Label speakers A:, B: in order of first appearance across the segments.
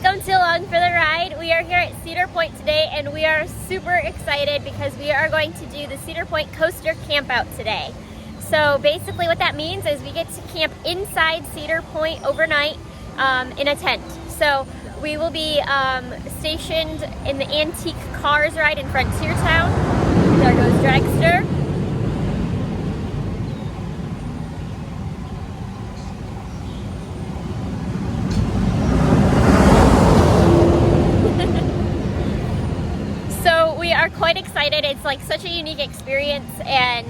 A: Welcome to Along for the Ride. We are here at Cedar Point today and we are super excited because we are going to do the Cedar Point Coaster Campout today. So basically what that means is we get to camp inside Cedar Point overnight in a tent. So we will be stationed in the antique cars ride in Frontier Town. There goes Dragster. We are quite excited. It's like such a unique experience, and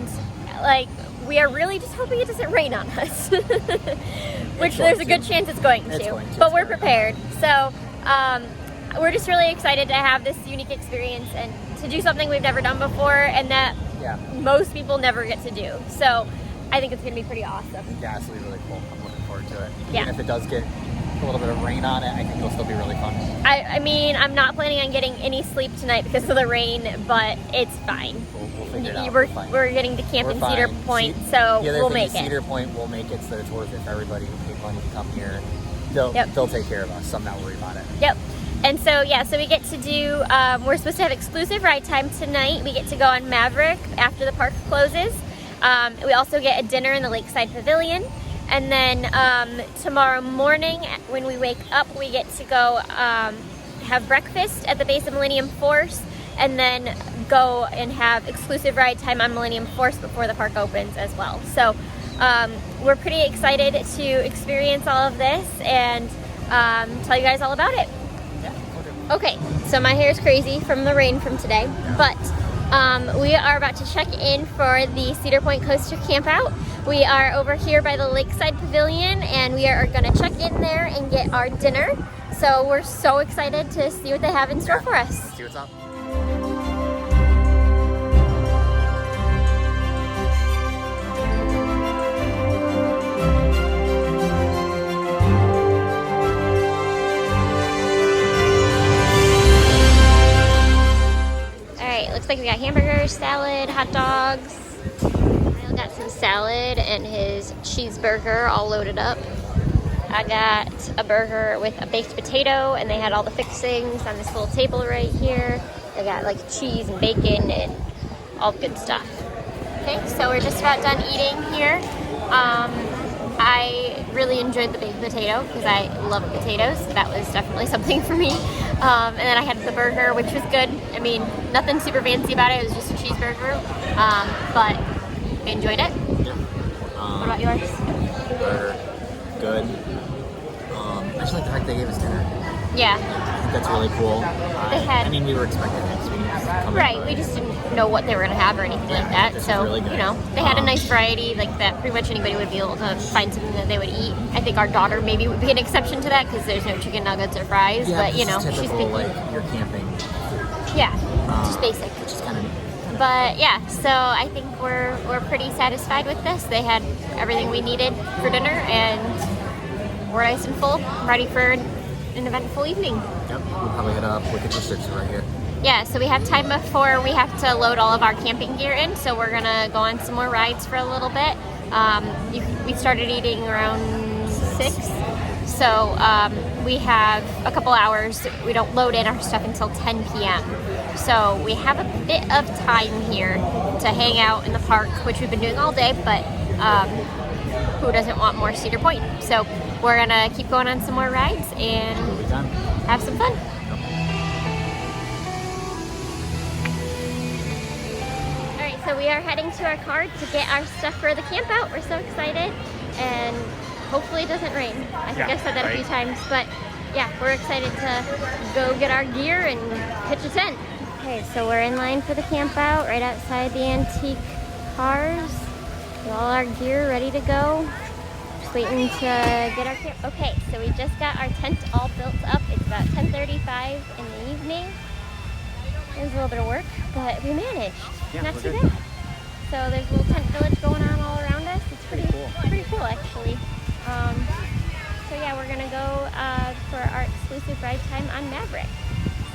A: like we are really just hoping it doesn't rain on us, which there's a good chance it's going to. But we're prepared. So we're just really excited to have this unique experience and to do something we've never done before and that most people never get to do. So I think it's going to be pretty awesome.
B: Yeah, it's going to be really cool. I'm looking forward to it.
A: Yeah.
B: Even if it does get a little bit of rain on it, I think it'll still be really fun.
A: I mean, I'm not planning on getting any sleep tonight because of the rain, but it's fine.
B: We'll figure it out.
A: We're getting to camp in Cedar Point, so we'll make it.
B: Cedar Point will make it so that it's worth it for everybody who paid money to come here. They'll take care of us, so I'm not worried about it.
A: Yep. And so, yeah, so we get to do, we're supposed to have exclusive ride time tonight. We get to go on Maverick after the park closes. We also get a dinner in the Lakeside Pavilion. And then tomorrow morning when we wake up, we get to go have breakfast at the base of Millennium Force and then go and have exclusive ride time on Millennium Force before the park opens as well. So we're pretty excited to experience all of this and tell you guys all about it.
B: Yeah,
A: okay, so my hair is crazy from the rain from today, but we are about to check in for the Cedar Point Coaster Campout. We are over here by the Lakeside Pavilion and we are going to check in there and get our dinner. So we're so excited to see what they have in store for us.
B: Let's see what's up.
A: Alright, looks like we got hamburgers, salad, hot dogs. Got some salad and his cheeseburger all loaded up. I got a burger with a baked potato and they had all the fixings on this little table right here. They got like cheese and bacon and all good stuff. Okay, so we're just about done eating here. I really enjoyed the baked potato because I love potatoes. That was definitely something for me. And then I had the burger, which was good. I mean, nothing super fancy about it. It was just a cheeseburger. But I enjoyed it.
B: Yeah.
A: What about yours?
B: Burger. Good. I just like the fact they gave us dinner.
A: Yeah.
B: I think that's really cool. I mean, we were expecting next week.
A: Right, we just didn't know what they were going to have or anything like that. So,
B: really good.
A: You know, they had a nice variety like that. Pretty much anybody would be able to find something that they would eat. I think our daughter maybe would be an exception to that because there's no chicken nuggets or fries.
B: Yeah,
A: but, you know,
B: typical,
A: she's picky.
B: Like, you're camping.
A: Yeah, just basic.
B: Which is kind of neat.
A: But yeah, so I think we're pretty satisfied with this. They had everything we needed for dinner and we're nice and full, ready for an eventful evening.
B: Yep, we'll probably hit up Wicked Restrictions right here.
A: Yeah, so we have time before we have to load all of our camping gear in, so we're gonna go on some more rides for a little bit. We started eating around 6, so we have a couple hours. We don't load in our stuff until 10 p.m. So we have a bit of time here to hang out in the park, which we've been doing all day, but who doesn't want more Cedar Point? So we're gonna keep going on some more rides and have some fun. Alright, so we are heading to our car to get our stuff for the camp out. We're so excited and hopefully it doesn't rain. I think I've said that a few times, but yeah, we're excited to go get our gear and pitch a tent. Okay, so we're in line for the camp out right outside the antique cars with all our gear ready to go. Just waiting to get our camp. Okay, so we just got our tent all built up. It's about 10:35 in the evening. It was a little bit of work, but we managed.
B: Yeah,
A: not too bad. So there's a little tent village going on all around us. It's pretty cool actually. So yeah, we're gonna go for our exclusive ride time on Maverick.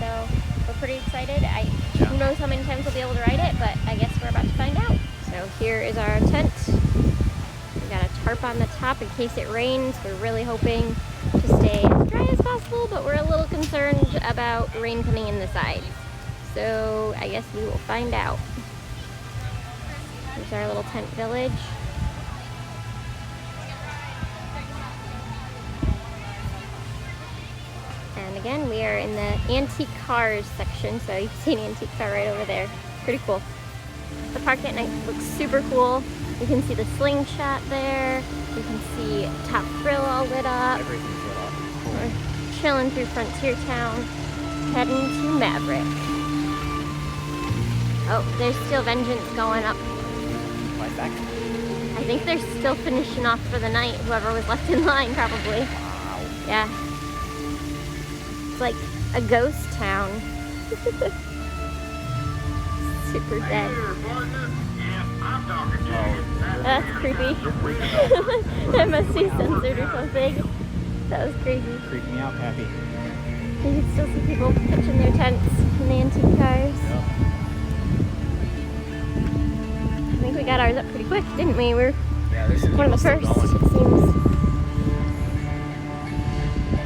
A: So we're pretty excited. Who knows how many times we'll be able to ride it, but I guess we're about to find out. So here is our tent. We got a tarp on the top in case it rains. We're really hoping to stay as dry as possible, but we're a little concerned about rain coming in the sides. So I guess we will find out. Here's our little tent village. And again, we are in the antique cars section, so you can see an antique car right over there. Pretty cool. The park at night looks super cool. You can see the slingshot there. You can see Top Thrill all lit up.
B: Everything's lit up. Cool.
A: We're chilling through Frontier Town, heading to Maverick. Oh, there's still Vengeance going up.
B: Right back.
A: I think they're still finishing off for the night. Whoever was left in line, probably.
B: Wow.
A: Yeah. It's like a ghost town. Super dead.
B: Oh,
A: That's creepy. That must be censored or something. That was crazy.
B: creeping me out, Pappy.
A: You can still see people pitching their tents in the antique cars.
B: Yep.
A: I think we got ours up pretty quick, didn't we? We're
B: Yeah, there's some
A: one of the
B: people
A: first,
B: still
A: it
B: going.
A: seems.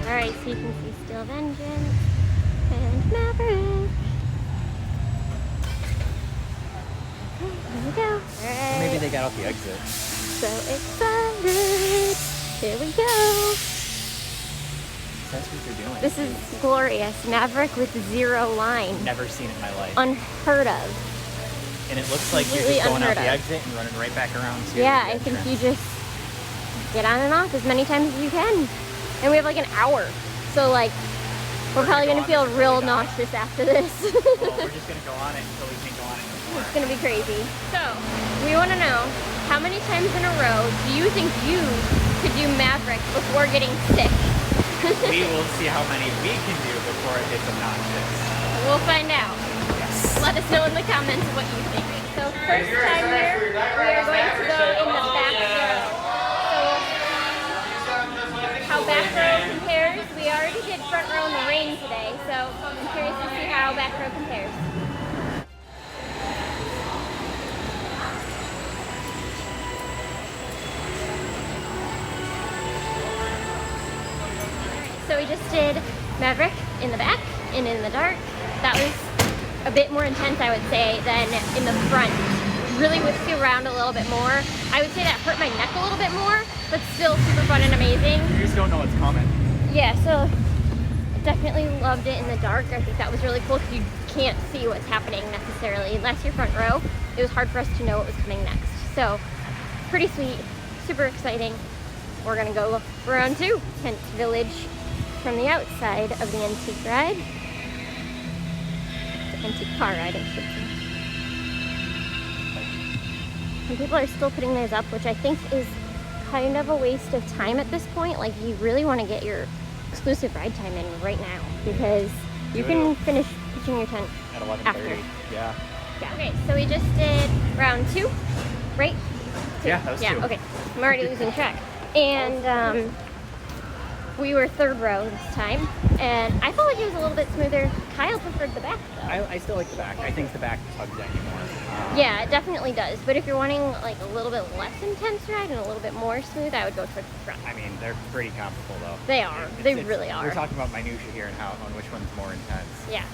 A: Alright, so you can see Still Vengeance and Maverick. Here we go. Alright.
B: Maybe they got out the exit.
A: So excited. Here we go.
B: That's what they're doing.
A: This is glorious. Maverick with 0 line.
B: Never seen it in my life.
A: Unheard of.
B: And it looks like you're
A: Completely
B: just going out
A: unheard
B: the
A: of.
B: exit and running right back around to
A: Yeah,
B: the
A: I think
B: entrance.
A: you just get on and off as many times as you can. And we have like an hour. So like, we're probably
B: gonna
A: gonna
B: go
A: feel
B: on it
A: real
B: until we die.
A: nauseous after this.
B: Well, we're just gonna go on it until we can't go on it anymore.
A: It's gonna be crazy. So, we wanna know, how many times in a row do you think you could do Maverick before getting sick?
B: We will see how many we can do before it gets obnoxious.
A: We'll find out.
B: Yes.
A: Let us know in the comments what you think. So first time here, we are going to go in the back row. So how back row compares, we already did front row in the rain today, so I'm curious to see how back row compares. So we just did Maverick in the back and in the dark. That was a bit more intense, I would say, than in the front. Really whipped you around a little bit more. I would say that hurt my neck a little bit more, but still super fun and amazing.
B: You just don't know what's coming.
A: Yeah, so definitely loved it in the dark. I think that was really cool because you can't see what's happening necessarily. Unless you're front row, it was hard for us to know what was coming next. So pretty sweet, super exciting. We're gonna go for round 2, Tent Village from the outside of the antique ride. The antique car ride, I should say. And people are still putting theirs up, which I think is kind of a waste of time at this point. Like, you really want to get your exclusive ride time in right now because you can finish pitching your tent
B: At 11:30.
A: after.
B: Yeah.
A: Yeah. Okay, so we just did round 2, right? 2.
B: Yeah, that was 2.
A: Yeah, okay. I'm already losing track. And we were 3rd row this time, and I felt like it was a little bit smoother. Kyle preferred the back, though.
B: I still like the back. I think the back tugs at you more.
A: Yeah, it definitely does. But if you're wanting like a little bit less intense ride and a little bit more smooth, I would go towards the front.
B: I mean, they're pretty comparable though.
A: They are. They really are.
B: We're talking about minutia here and how on which one's more intense.
A: Yeah.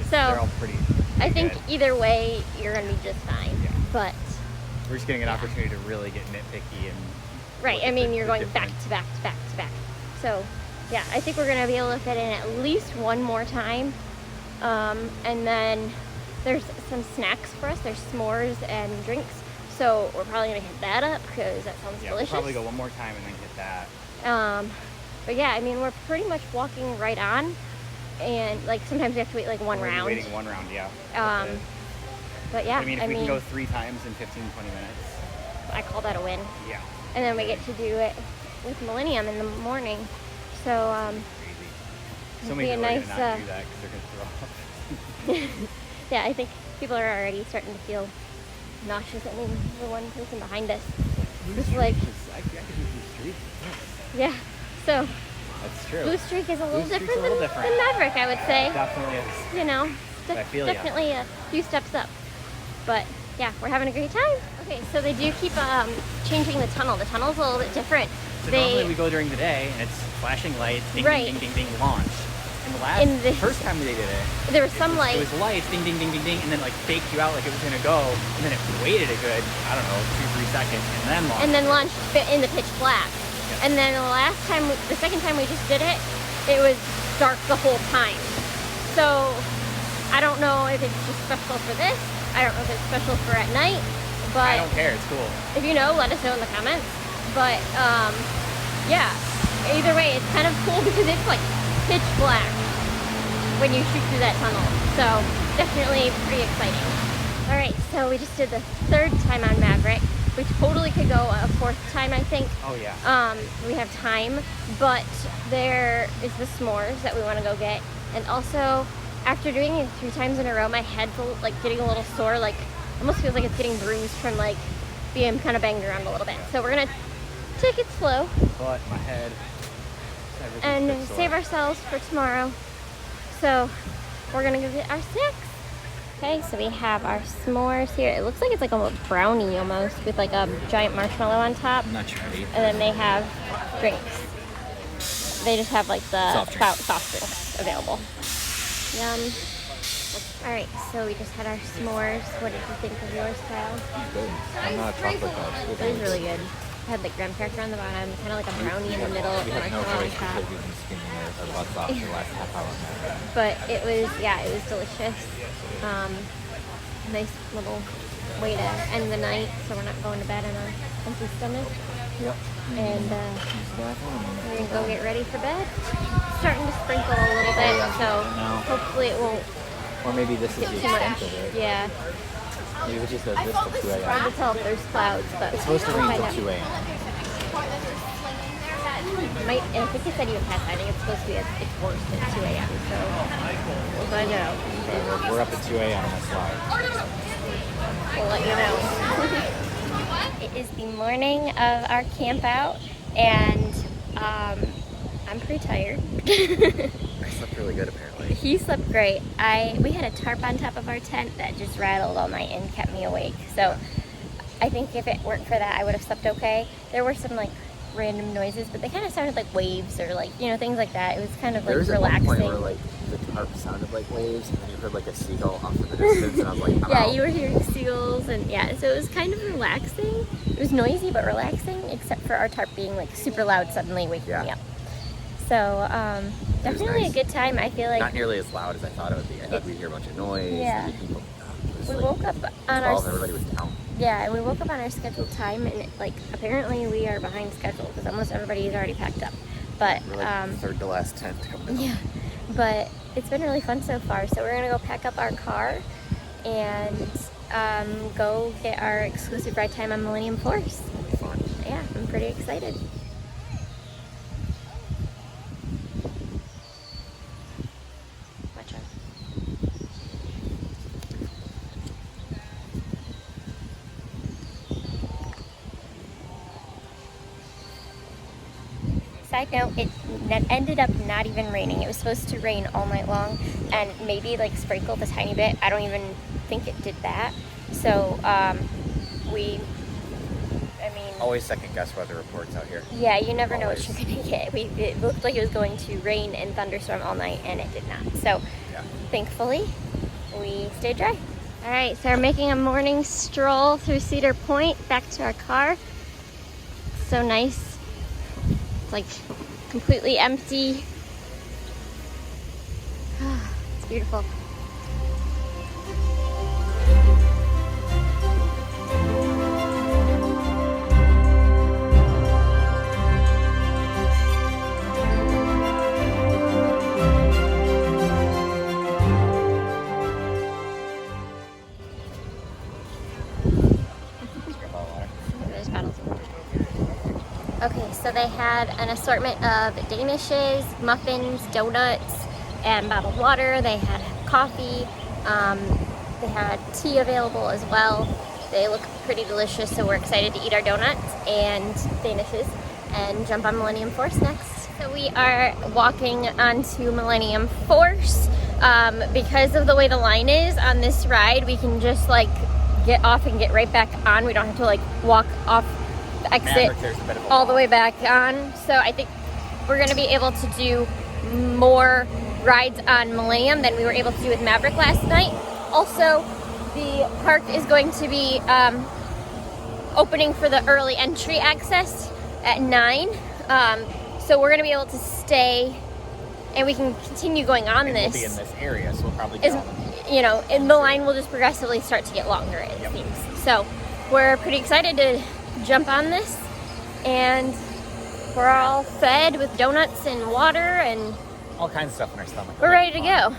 B: They're
A: So
B: all pretty
A: I think
B: good.
A: either way, you're gonna be just fine.
B: Yeah.
A: But
B: We're just getting an
A: yeah.
B: opportunity to really get nitpicky and
A: right, I
B: look at
A: mean,
B: the-
A: you're
B: the
A: going back
B: different-
A: to back to back to back. So yeah, I think we're gonna be able to fit in at least one more time. And then there's some snacks for us. There's s'mores and drinks. So we're probably gonna hit that up because that sounds
B: Yeah, we'll
A: delicious.
B: probably go one more time and then hit that.
A: But yeah, I mean, we're pretty much walking right on. And like sometimes we have to wait like one
B: We're
A: round.
B: waiting one round, yeah.
A: Um,
B: That's it.
A: But yeah,
B: I mean, if we can go 3 times in 15, 20 minutes.
A: I call that a win.
B: Yeah.
A: And then we get to do it with Millennium in the morning. So
B: Crazy. So many
A: be a
B: people are
A: nice,
B: gonna not do that because they're gonna throw up.
A: yeah, I think people are already starting to feel nauseous. I mean, the one person behind us is like,
B: I could do Blue Streak.
A: yeah. So
B: That's true.
A: Blue Streak is a little
B: Blue Streak's
A: different
B: a little
A: than,
B: different.
A: than Maverick, I would say.
B: It definitely is.
A: You know,
B: I feel ya.
A: definitely a few steps up. But yeah, we're having a great time. Okay, so they do keep changing the tunnel. The tunnel's a little bit different
B: So normally we go during the day and it's flashing lights, ding,
A: right.
B: ding, ding, ding, ding, launch. And the first time they did it,
A: there was some lights.
B: It was lights, ding, ding, ding, ding, ding, and then like faked you out like it was gonna go, and then it waited a good, I don't know, 2-3 seconds, and then launched.
A: And then launched in the pitch black. Yeah. And then the second time we just did it, it was dark the whole time. So I don't know if it's just special for this. I don't know if it's special for at night, but
B: I don't care. It's cool.
A: If you know, let us know in the comments. But yeah, either way, it's kind of cool because it's like pitch black when you shoot through that tunnel. So definitely pretty exciting. All right, so we just did the third time on Maverick. We totally could go a fourth time, I think.
B: Oh yeah.
A: We have time, but there is the s'mores that we want to go get, and also after doing it 3 times in a row, my head's like getting a little sore. Like almost feels like it's getting bruised from like being kind of banged around a little bit. So we're gonna take it slow.
B: But my head.
A: And save ourselves for tomorrow. So we're gonna go get our snacks. Okay, so we have our s'mores here. It looks like it's like a brownie almost with like a giant marshmallow on top.
B: I'm not sure.
A: And then they have drinks. They just have like the soft drinks available. Yum. All right, so we just had our s'mores. What did you think of yours, Kyle?
B: Good. I'm not a chocolate guy.
A: It was really good. It had like graham cracker on the bottom, kind of like a brownie in the middle, and marshmallow on top. But it was, yeah, it was delicious. Nice little way to end the night, so we're not going to bed on an empty stomach.
B: Yep.
A: And we're gonna go get ready for bed. It's starting to sprinkle a little bit, so hopefully it won't.
B: Or maybe this is the extent of it.
A: Yeah.
B: Maybe it just does this till 2 a.m.
A: Hard to tell if there's clouds, but
B: it's supposed to rain till 2 a.m.
A: And I think they said even past. I think it's supposed to be it's worse than 2 a.m. So we'll find out.
B: We're up at 2 a.m. on the slide.
A: We'll let you know. It is the morning of our camp out, and I'm pretty tired.
B: I slept really good apparently.
A: He slept great. We had a tarp on top of our tent that just rattled all night and kept me awake. So I think if it weren't for that, I would have slept okay. There were some like random noises, but they kind of sounded like waves or like, you know, things like that. It was kind of like relaxing.
B: There was one point where like the tarp sounded like waves, and then you heard like a seagull off in the distance, and I was like, I'm out.
A: You were hearing seagulls, and yeah, so it was kind of relaxing. It was noisy but relaxing, except for our tarp being like super loud suddenly waking me up. So definitely nice. A good time. I feel like
B: not nearly as loud as I thought it would be. I thought we'd hear a bunch of noise.
A: Yeah.
B: People,
A: we woke up on
B: everybody was down.
A: Yeah, and we woke up on our scheduled time, and like apparently we are behind schedule because almost everybody is already packed up. But
B: we're like third to last tent to come down.
A: Yeah, but it's been really fun so far. So we're gonna go pack up our car and go get our exclusive ride time on Millennium Force.
B: Fun.
A: Yeah, I'm pretty excited. Watch out. Side note, it ended up not even raining. It was supposed to rain all night long and maybe like sprinkled a tiny bit. I don't even think it did that. So
B: always second guess weather reports out here.
A: Yeah, you never know what you're gonna get. It looked like it was going to rain and thunderstorm all night, and it did not. So thankfully we stayed dry. All right, so we're making a morning stroll through Cedar Point back to our car. So nice. It's like completely empty. It's beautiful. Okay, so they had an assortment of Danishes, muffins, donuts, and bottled water. They had coffee. They had tea available as well. They look pretty delicious, so we're excited to eat our donuts and Danishes and jump on Millennium Force next. So we are walking onto Millennium Force. Because of the way the line is on this ride, we can just like get off and get right back on. We don't have to like walk off the exit
B: Maverick, there's a bit of a
A: all the
B: walk.
A: way back on. So I think we're going to be able to do more rides on Millennium than we were able to do with Maverick last night. Also, the park is going to be opening for the early entry access at 9. So we're going to be able to stay and we can continue going on
B: And
A: this.
B: we'll be in this area, so we'll probably get on them.
A: You know, and the line will just progressively start to get longer, it seems. So we're pretty excited to jump on this, and we're all fed with donuts and water, and
B: All kinds of stuff in our stomach.
A: we're ready to go.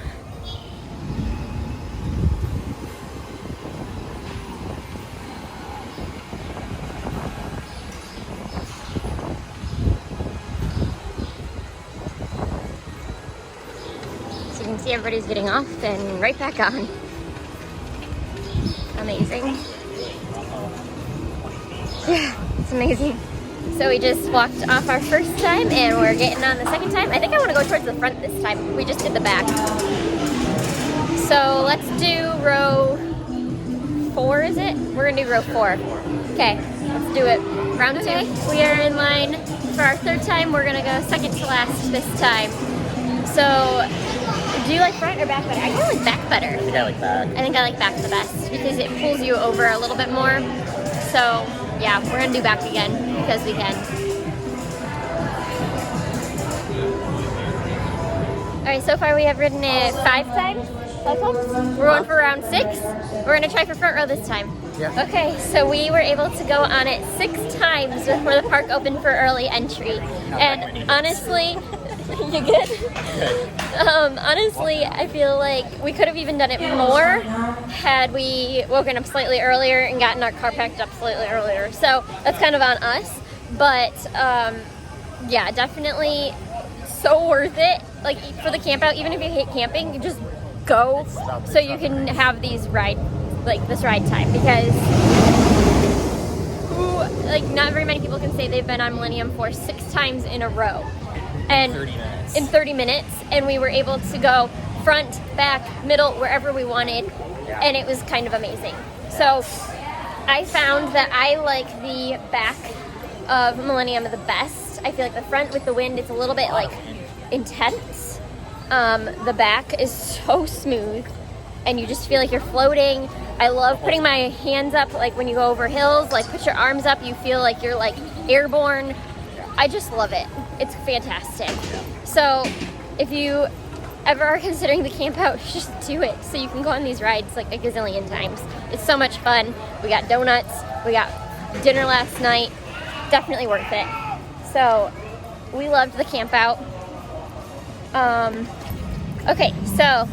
A: So you can see everybody's getting off and right back on. Amazing. Yeah, it's amazing. So we just walked off our first time and we're getting on the second time. I think I want to go towards the front this time. We just did the back. So let's do row 4, is it? We're going to do row 4. Okay, let's do it. Round 2. We are in line for our third time. We're going to go second to last this time. So, do you like front or back better? I kind of like back better.
B: I think I like back.
A: I think I like back the best because it pulls you over a little bit more. So, yeah, we're going to do back again because we can. Alright, so far we have ridden it 5 times. 5 times? We're going for round 6. We're going to try for front row this time.
B: Yeah.
A: Okay, so we were able to go on it 6 times before the park opened for early entry. And honestly, you good?
B: Good.
A: Honestly, I feel like we could have even done it more had we woken up slightly earlier and gotten our car packed up slightly earlier. So that's kind of on us. But yeah, definitely so worth it. Like for the camp out, even if you hate camping, you just go so you can have these this ride time, because not very many people can say they've been on Millennium Force 6 times in a row. And
B: 30 minutes.
A: In 30 minutes, and we were able to go front, back, middle, wherever we wanted, and it was kind of amazing. So I found that I like the back of Millennium the best. I feel like the front with the wind, it's a little bit like intense. The back is so smooth, and you just feel like you're floating. I love putting my hands up, like when you go over hills, like put your arms up, you feel like you're like airborne. I just love it. It's fantastic. So if you ever are considering the camp out, just do it so you can go on these rides like a gazillion times. It's so much fun. We got donuts, we got dinner last night. Definitely worth it. So we loved the camp out. Okay, so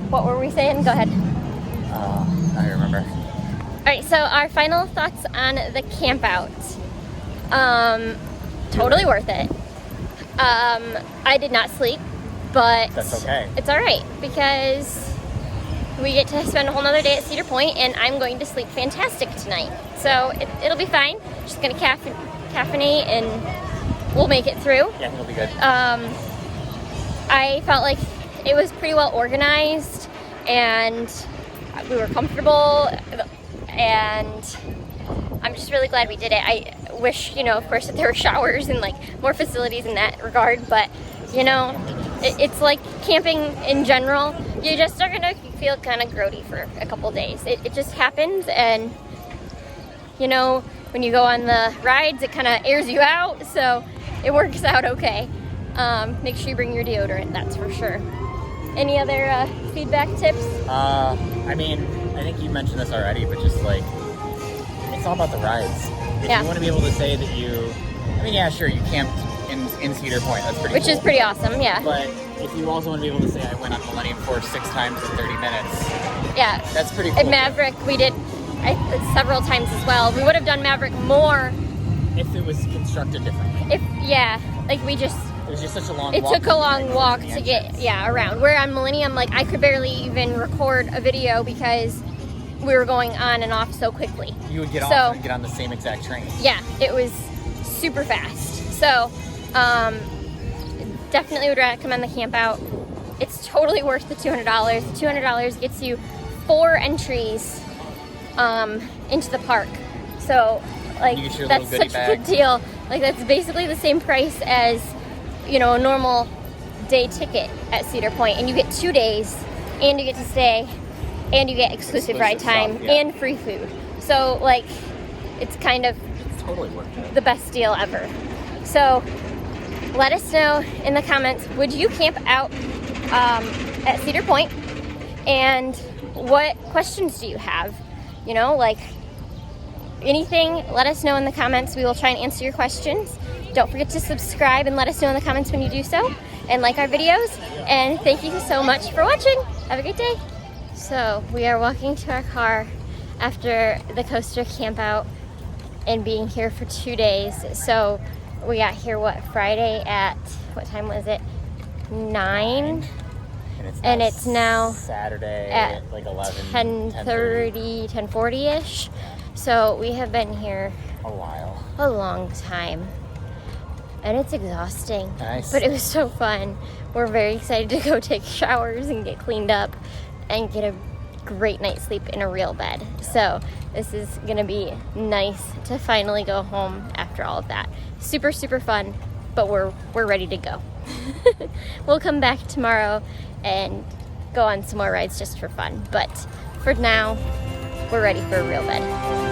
A: what were we saying? Go ahead.
B: I remember.
A: All right, so our final thoughts on the camp out. Totally worth it. I did not sleep, but
B: That's okay.
A: It's all right because we get to spend a whole nother day at Cedar Point, and I'm going to sleep fantastic tonight. So it'll be fine. Just gonna caffeinate, and we'll make it through.
B: Yeah, it'll be good.
A: I felt like it was pretty well organized, and we were comfortable, and I'm just really glad we did it. I wish, of course, that there were showers and like more facilities in that regard, but it's like camping in general. You just are gonna feel kind of grody for a couple days. It just happens, and when you go on the rides, it kind of airs you out, so it works out okay. Make sure you bring your deodorant, that's for sure. Any other feedback tips?
B: I mean, I think you mentioned this already, but just like, it's all about the rides. If you want to be able to say that yeah, sure, you camped in Cedar Point, that's pretty cool.
A: Which is pretty awesome, yeah.
B: But if you also want to be able to say, I went on Millennium Force 6 times in 30 minutes,
A: yeah,
B: that's pretty cool.
A: At Maverick, we did several times as well. We would have done Maverick more
B: if it was constructed differently.
A: It
B: was just such a long walk.
A: It took a long walk to get around. Where on Millennium, I could barely even record a video because we were going on and off so quickly.
B: You would get off and get on the same exact train.
A: Yeah, it was super fast. So, definitely would recommend the camp out. It's totally worth the $200. The $200 gets you 4 entries into the park. So Like,
B: You get your
A: that's
B: little
A: such
B: goodie
A: a good
B: bag.
A: deal. Like, that's basically the same price as, you know, a normal day ticket at Cedar Point. And you get 2 days, and you get to stay, and you get exclusive ride time,
B: stuff, yeah.
A: and free food. So, like, it's kind of
B: It's totally worth it.
A: the best deal ever. So let us know in the comments, would you camp out at Cedar Point? And what questions do you have? You know, like anything, let us know in the comments. We will try and answer your questions. Don't forget to subscribe and let us know in the comments when you do so, and like our videos. And thank you so much for watching. Have a great day. So we are walking to our car after the Coaster Campout and being here for 2 days. So we got here, Friday at, what time was it? 9? And it's now
B: Saturday
A: at
B: like 11,
A: 10:30, 10:40-ish. So we have been here
B: a while.
A: a long time. And it's exhausting.
B: Nice.
A: But it was so fun. We're very excited to go take showers and get cleaned up and get a great night's sleep in a real bed. So this is gonna be nice to finally go home after all of that. Super, super fun, but we're ready to go. We'll come back tomorrow and go on some more rides just for fun. But for now, we're ready for a real bed.